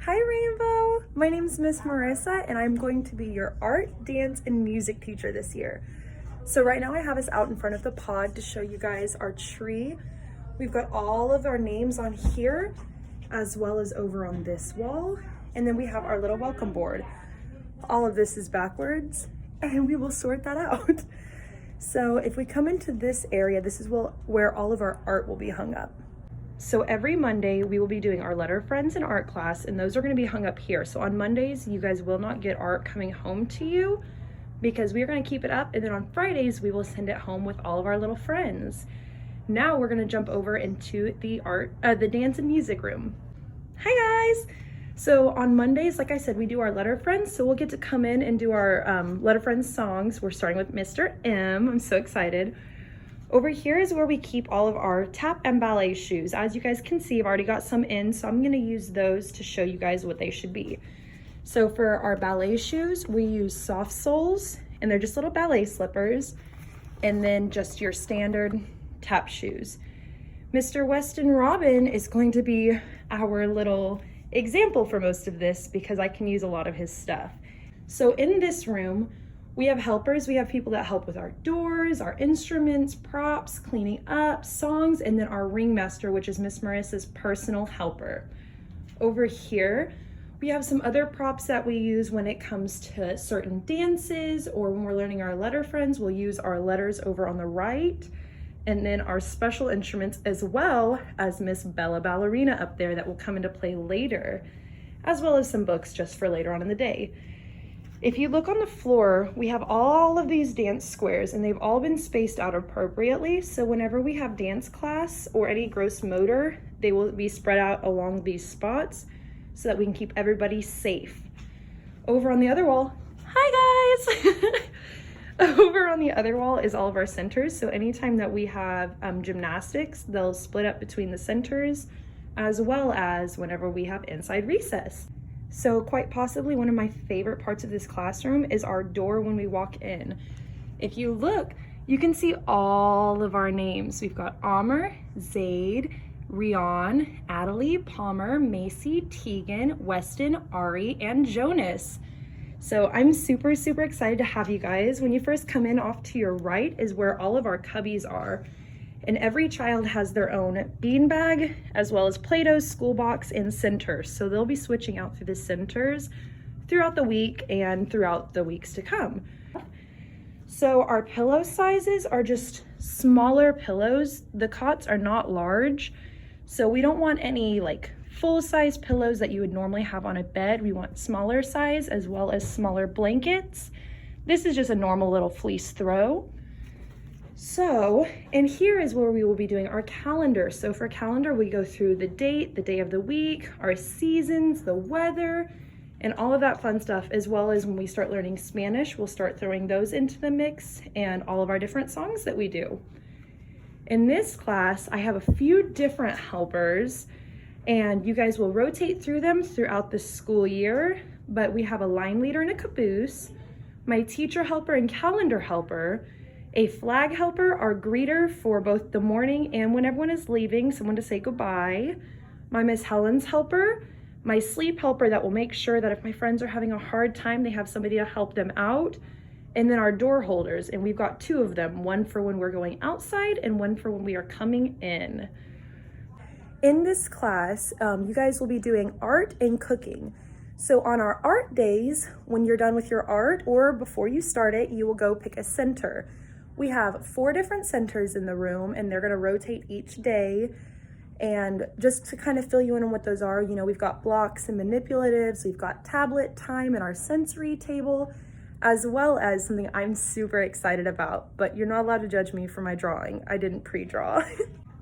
Hi Rainbow! My name is Miss Marissa and I'm going to be your art, dance, and music teacher this year. So right now I have us out in front of the pod to show you guys our tree. We've got all of our names on here as well as over on this wall. And then we have our little welcome board. All of this is backwards and we will sort that out. So if we come into this area, this is where all of our art will be hung up. So every Monday we will be doing our letter friends and art class, and those are going to be hung up here. So on Mondays you guys will not get art coming home to you because we are going to keep it up, and then on Fridays we will send it home with all of our little friends. Now we're going to jump over into the dance and music room. Hi guys! So on Mondays, like I said, we do our letter friends, so we'll get to come in and do our letter friends songs. We're starting with Mr. M. I'm so excited. Over here is where we keep all of our tap and ballet shoes. As you guys can see, I've already got some in, so I'm gonna use those to show you guys what they should be. So for our ballet shoes, we use soft soles, and they're just little ballet slippers, and then just your standard tap shoes. Mr. Weston Robin is going to be our little example for most of this because I can use a lot of his stuff. So in this room, we have helpers. We have people that help with our doors, our instruments, props, cleaning up, songs, and then our ringmaster, which is Miss Marissa's personal helper. Over here, we have some other props that we use when it comes to certain dances or when we're learning our letter friends. We'll use our letters over on the right, and then our special instruments, as well as Miss Bella Ballerina up there that will come into play later, as well as some books just for later on in the day. If you look on the floor, we have all of these dance squares and they've all been spaced out appropriately. So whenever we have dance class or any gross motor, they will be spread out along these spots so that we can keep everybody safe. Over on the other wall, hi guys! Over on the other wall is all of our centers. So anytime that we have gymnastics, they'll split up between the centers, as well as whenever we have inside recess. So quite possibly one of my favorite parts of this classroom is our door when we walk in. If you look, you can see all of our names. We've got Amr, Zaid, Rion, Adelie, Palmer, Macy, Tegan, Weston, Ari, and Jonas. So I'm super, super excited to have you guys. When you first come in, off to your right is where all of our cubbies are. And every child has their own beanbag, as well as Play-Doh, school box, and centers. So they'll be switching out through the centers throughout the week and throughout the weeks to come. So our pillow sizes are just smaller pillows. The cots are not large, so we don't want any like full-size pillows that you would normally have on a bed. We want smaller size as well as smaller blankets. This is just a normal little fleece throw. So, and here is where we will be doing our calendar. So for calendar, we go through the date, the day of the week, our seasons, the weather, and all of that fun stuff, as well as when we start learning Spanish, we'll start throwing those into the mix and all of our different songs that we do. In this class, I have a few different helpers, and you guys will rotate through them throughout the school year, but we have a line leader and a caboose, my teacher helper and calendar helper, a flag helper, our greeter for both the morning and when everyone is leaving, someone to say goodbye, my Miss Helen's helper, my sleep helper that will make sure that if my friends are having a hard time, they have somebody to help them out, and then our door holders, and we've got two of them, one for when we're going outside and one for when we are coming in. In this class, you guys will be doing art and cooking. So on our art days, when you're done with your art or before you start it, you will go pick a center. We have 4 different centers in the room and they're gonna rotate each day. And just to kind of fill you in on what those are, you know, we've got blocks and manipulatives, we've got tablet time and our sensory table, as well as something I'm super excited about, but you're not allowed to judge me for my drawing. I didn't pre-draw.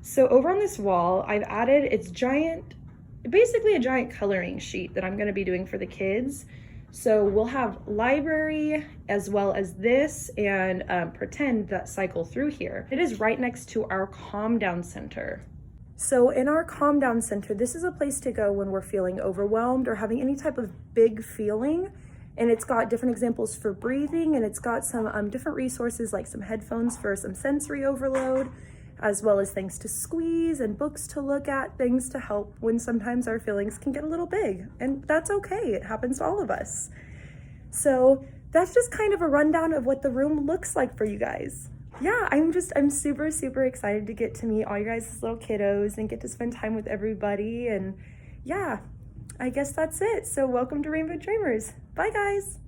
So over on this wall, I've added, it's basically a giant coloring sheet that I'm gonna be doing for the kids. So we'll have library as well as this and pretend that cycle through here. It is right next to our calm down center. So in our calm down center, this is a place to go when we're feeling overwhelmed or having any type of big feeling. And it's got different examples for breathing, and it's got some different resources like some headphones for some sensory overload, as well as things to squeeze and books to look at, things to help when sometimes our feelings can get a little big. And that's okay, it happens to all of us. So that's just kind of a rundown of what the room looks like for you guys. Yeah, I'm super, super excited to get to meet all you guys' little kiddos and get to spend time with everybody. And yeah, I guess that's it. So welcome to Rainbow Dreamers. Bye guys.